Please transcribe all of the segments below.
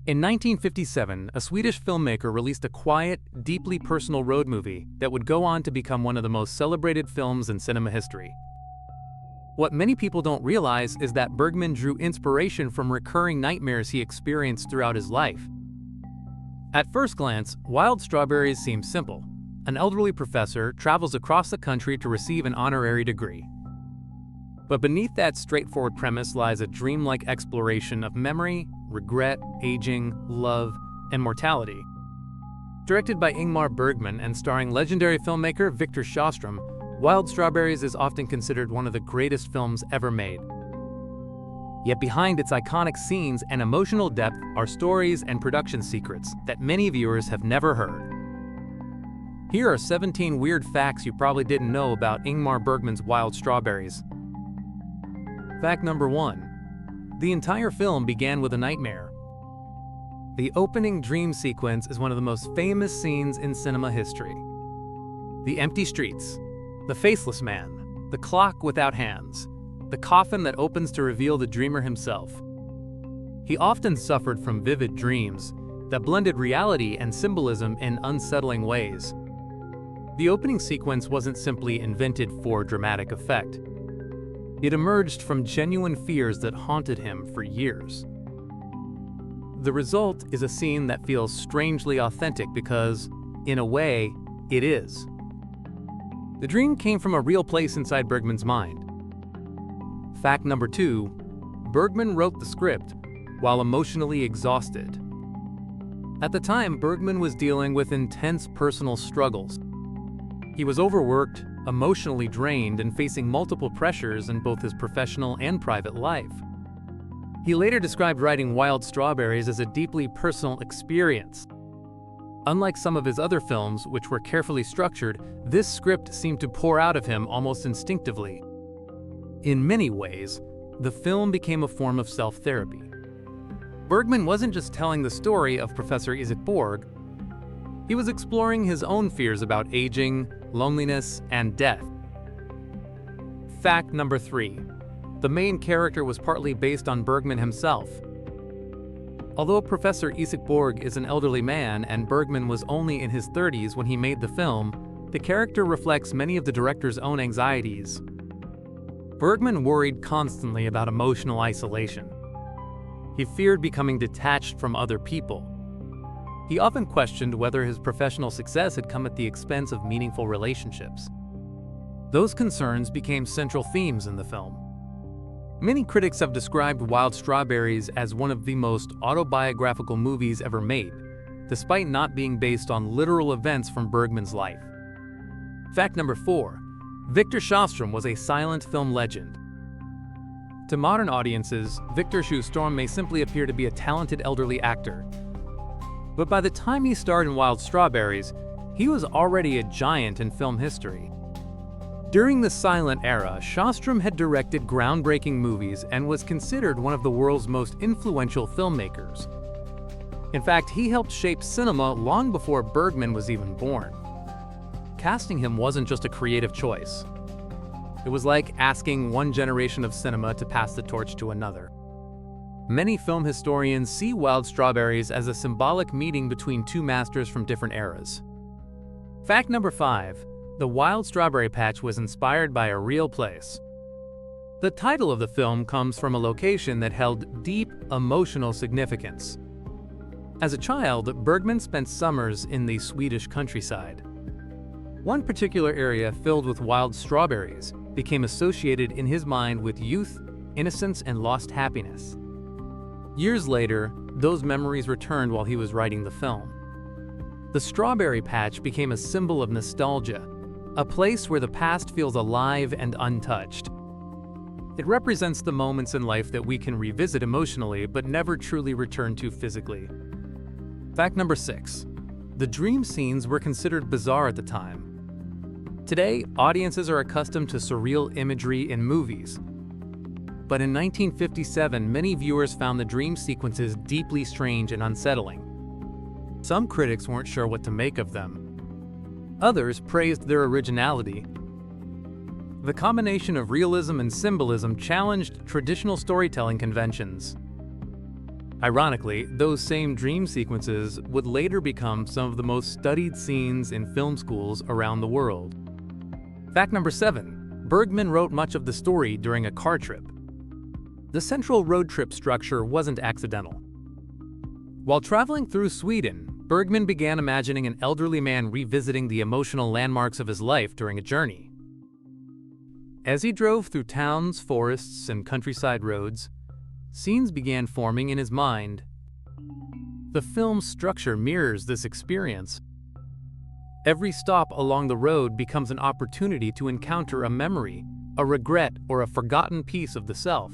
In 1957, a Swedish filmmaker released a quiet, deeply personal road movie that would go on to become one of the most celebrated films in cinema history. What many people don't realize is that Bergman drew inspiration from recurring nightmares he experienced throughout his life. At first glance, Wild Strawberries seems simple. An elderly professor travels across the country to receive an honorary degree. But beneath that straightforward premise lies a dreamlike exploration of memory, regret, aging, love, and mortality. Directed by Ingmar Bergman and starring legendary filmmaker Victor Sjöström, Wild Strawberries is often considered one of the greatest films ever made. Yet behind its iconic scenes and emotional depth are stories and production secrets that many viewers have never heard. Here are 17 weird facts you probably didn't know about Ingmar Bergman's Wild Strawberries. Fact number 1. The entire film began with a nightmare. The opening dream sequence is one of the most famous scenes in cinema history. The empty streets, the faceless man, the clock without hands, the coffin that opens to reveal the dreamer himself. He often suffered from vivid dreams that blended reality and symbolism in unsettling ways. The opening sequence wasn't simply invented for dramatic effect. It emerged from genuine fears that haunted him for years. The result is a scene that feels strangely authentic because, in a way, it is. The dream came from a real place inside Bergman's mind. Fact number 2. Bergman wrote the script while emotionally exhausted. At the time, Bergman was dealing with intense personal struggles. He was overworked, emotionally drained, and facing multiple pressures in both his professional and private life. He later described writing Wild Strawberries as a deeply personal experience. Unlike some of his other films, which were carefully structured, this script seemed to pour out of him almost instinctively. In many ways, the film became a form of self-therapy. Bergman wasn't just telling the story of Professor Isaac Borg. He was exploring his own fears about aging, loneliness, and death. Fact number 3. The main character was partly based on Bergman himself. Although Professor Isaac Borg is an elderly man and Bergman was only in his 30s when he made the film, the character reflects many of the director's own anxieties. Bergman worried constantly about emotional isolation. He feared becoming detached from other people. He often questioned whether his professional success had come at the expense of meaningful relationships. Those concerns became central themes in the film. Many critics have described Wild Strawberries as one of the most autobiographical movies ever made, despite not being based on literal events from Bergman's life. Fact number 4. Victor Sjöström was a silent film legend. To modern audiences, Victor Sjöström may simply appear to be a talented elderly actor. But by the time he starred in Wild Strawberries, he was already a giant in film history. During the silent era, Sjöström had directed groundbreaking movies and was considered one of the world's most influential filmmakers. In fact, he helped shape cinema long before Bergman was even born. Casting him wasn't just a creative choice. It was like asking one generation of cinema to pass the torch to another. Many film historians see Wild Strawberries as a symbolic meeting between two masters from different eras. Fact number 5. The Wild Strawberry Patch was inspired by a real place. The title of the film comes from a location that held deep emotional significance. As a child, Bergman spent summers in the Swedish countryside. One particular area filled with wild strawberries became associated in his mind with youth, innocence, and lost happiness. Years later, those memories returned while he was writing the film. The strawberry patch became a symbol of nostalgia, a place where the past feels alive and untouched. It represents the moments in life that we can revisit emotionally but never truly return to physically. Fact number 6. The dream scenes were considered bizarre at the time. Today, audiences are accustomed to surreal imagery in movies. But in 1957, many viewers found the dream sequences deeply strange and unsettling. Some critics weren't sure what to make of them. Others praised their originality. The combination of realism and symbolism challenged traditional storytelling conventions. Ironically, those same dream sequences would later become some of the most studied scenes in film schools around the world. Fact number 7. Bergman wrote much of the story during a car trip. The central road trip structure wasn't accidental. While traveling through Sweden, Bergman began imagining an elderly man revisiting the emotional landmarks of his life during a journey. As he drove through towns, forests, and countryside roads, scenes began forming in his mind. The film's structure mirrors this experience. Every stop along the road becomes an opportunity to encounter a memory, a regret, or a forgotten piece of the self.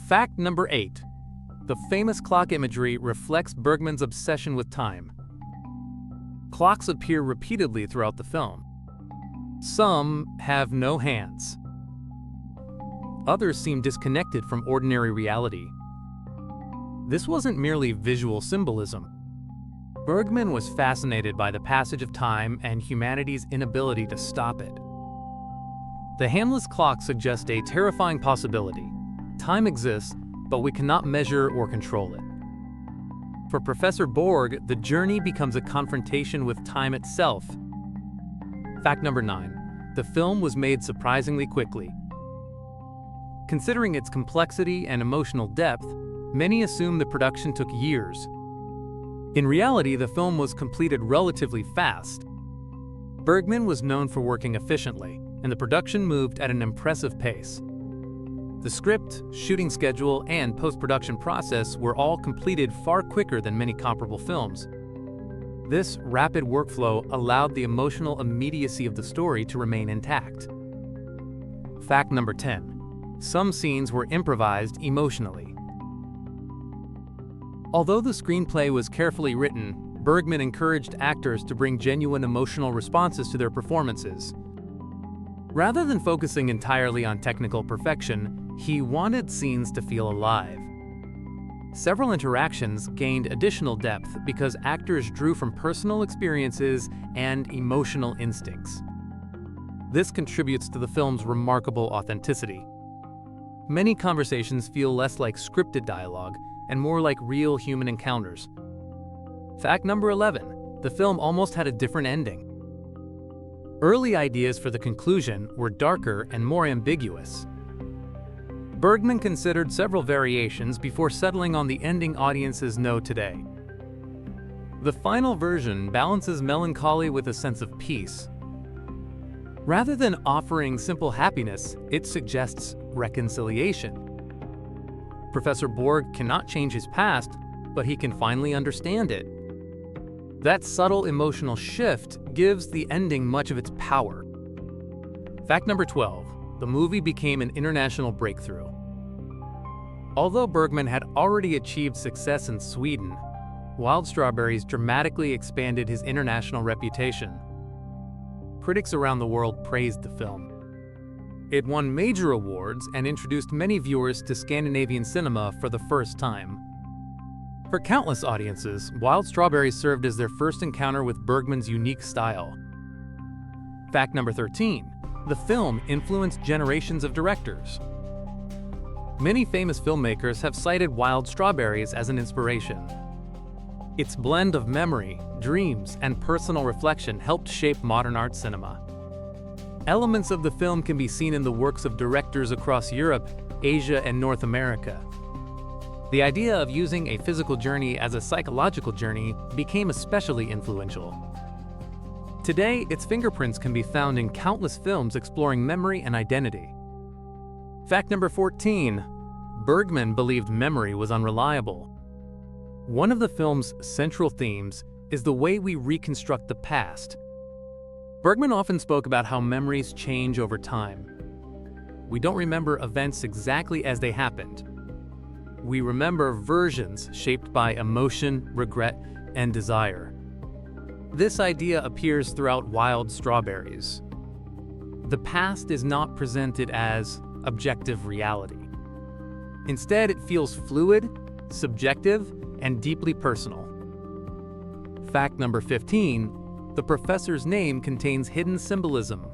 Fact number 8. The famous clock imagery reflects Bergman's obsession with time. Clocks appear repeatedly throughout the film. Some have no hands. Others seem disconnected from ordinary reality. This wasn't merely visual symbolism. Bergman was fascinated by the passage of time and humanity's inability to stop it. The handless clock suggests a terrifying possibility. Time exists, but we cannot measure or control it. For Professor Borg, the journey becomes a confrontation with time itself. Fact number 9. The film was made surprisingly quickly. Considering its complexity and emotional depth, many assume the production took years. In reality, the film was completed relatively fast. Bergman was known for working efficiently, and the production moved at an impressive pace. The script, shooting schedule, and post-production process were all completed far quicker than many comparable films. This rapid workflow allowed the emotional immediacy of the story to remain intact. Fact number 10. Some scenes were improvised emotionally. Although the screenplay was carefully written, Bergman encouraged actors to bring genuine emotional responses to their performances. Rather than focusing entirely on technical perfection, he wanted scenes to feel alive. Several interactions gained additional depth because actors drew from personal experiences and emotional instincts. This contributes to the film's remarkable authenticity. Many conversations feel less like scripted dialogue and more like real human encounters. Fact number 11. The film almost had a different ending. Early ideas for the conclusion were darker and more ambiguous. Bergman considered several variations before settling on the ending audiences know today. The final version balances melancholy with a sense of peace. Rather than offering simple happiness, it suggests reconciliation. Professor Borg cannot change his past, but he can finally understand it. That subtle emotional shift gives the ending much of its power. Fact number 12. The movie became an international breakthrough. Although Bergman had already achieved success in Sweden, Wild Strawberries dramatically expanded his international reputation. Critics around the world praised the film. It won major awards and introduced many viewers to Scandinavian cinema for the first time. For countless audiences, Wild Strawberries served as their first encounter with Bergman's unique style. Fact number 13. The film influenced generations of directors. Many famous filmmakers have cited Wild Strawberries as an inspiration. Its blend of memory, dreams, and personal reflection helped shape modern art cinema. Elements of the film can be seen in the works of directors across Europe, Asia, and North America. The idea of using a physical journey as a psychological journey became especially influential. Today, its fingerprints can be found in countless films exploring memory and identity. Fact number 14. Bergman believed memory was unreliable. One of the film's central themes is the way we reconstruct the past. Bergman often spoke about how memories change over time. We don't remember events exactly as they happened. We remember versions shaped by emotion, regret, and desire. This idea appears throughout Wild Strawberries. The past is not presented as objective reality. Instead, it feels fluid, subjective, and deeply personal. Fact number 15. The professor's name contains hidden symbolism.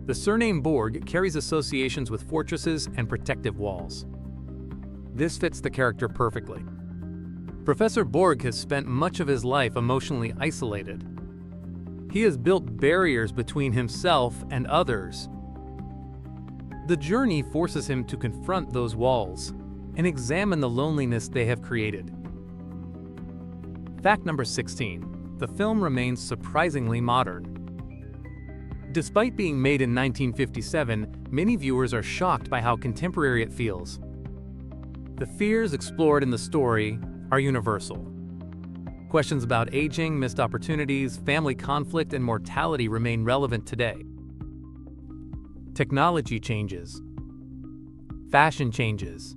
The surname Borg carries associations with fortresses and protective walls. This fits the character perfectly. Professor Borg has spent much of his life emotionally isolated. He has built barriers between himself and others. The journey forces him to confront those walls and examine the loneliness they have created. Fact number 16. The film remains surprisingly modern. Despite being made in 1957, many viewers are shocked by how contemporary it feels. The fears explored in the story are universal. Questions about aging, missed opportunities, family conflict, and mortality remain relevant today. Technology changes. Fashion changes.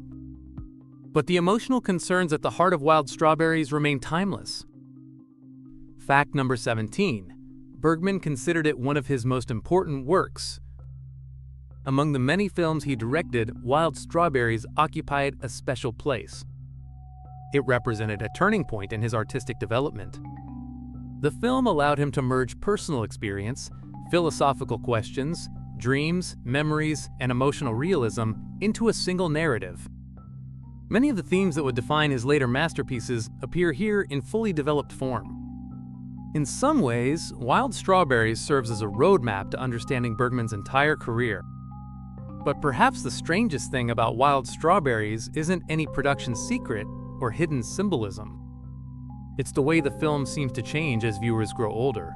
But the emotional concerns at the heart of Wild Strawberries remain timeless. Fact number 17. Bergman considered it one of his most important works. Among the many films he directed, Wild Strawberries occupied a special place. It represented a turning point in his artistic development. The film allowed him to merge personal experience, philosophical questions, dreams, memories, and emotional realism into a single narrative. Many of the themes that would define his later masterpieces appear here in fully developed form. In some ways, Wild Strawberries serves as a roadmap to understanding Bergman's entire career. But perhaps the strangest thing about Wild Strawberries isn't any production secret or hidden symbolism. It's the way the film seems to change as viewers grow older.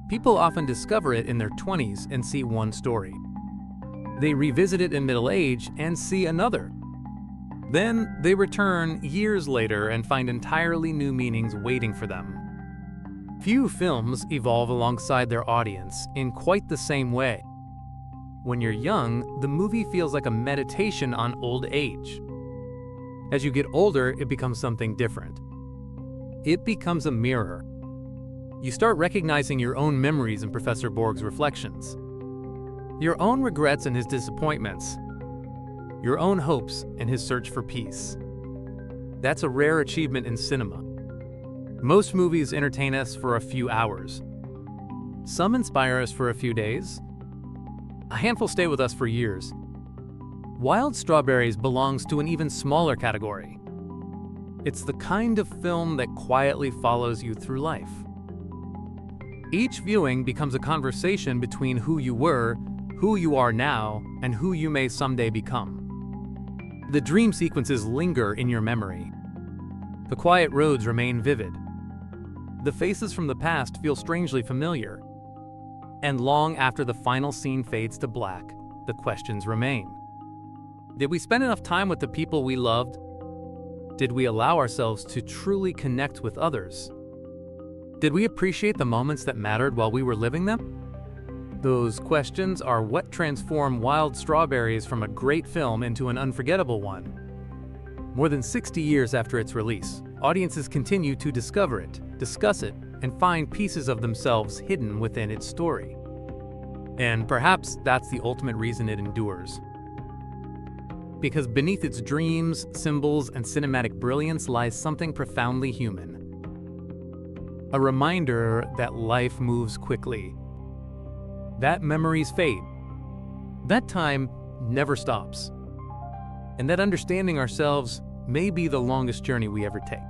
People often discover it in their 20s and see one story. They revisit it in middle age and see another. Then they return years later and find entirely new meanings waiting for them. Few films evolve alongside their audience in quite the same way. When you're young, the movie feels like a meditation on old age. As you get older, it becomes something different. It becomes a mirror. You start recognizing your own memories in Professor Borg's reflections, your own regrets and his disappointments, your own hopes and his search for peace. That's a rare achievement in cinema. Most movies entertain us for a few hours. Some inspire us for a few days. A handful stay with us for years. Wild Strawberries belongs to an even smaller category. It's the kind of film that quietly follows you through life. Each viewing becomes a conversation between who you were, who you are now, and who you may someday become. The dream sequences linger in your memory. The quiet roads remain vivid. The faces from the past feel strangely familiar. And long after the final scene fades to black, the questions remain. Did we spend enough time with the people we loved? Did we allow ourselves to truly connect with others? Did we appreciate the moments that mattered while we were living them? Those questions are what transform Wild Strawberries from a great film into an unforgettable one. More than 60 years after its release, audiences continue to discover it, discuss it, and find pieces of themselves hidden within its story. And perhaps that's the ultimate reason it endures. Because beneath its dreams, symbols, and cinematic brilliance lies something profoundly human. A reminder that life moves quickly, that memories fade, that time never stops, and that understanding ourselves may be the longest journey we ever take.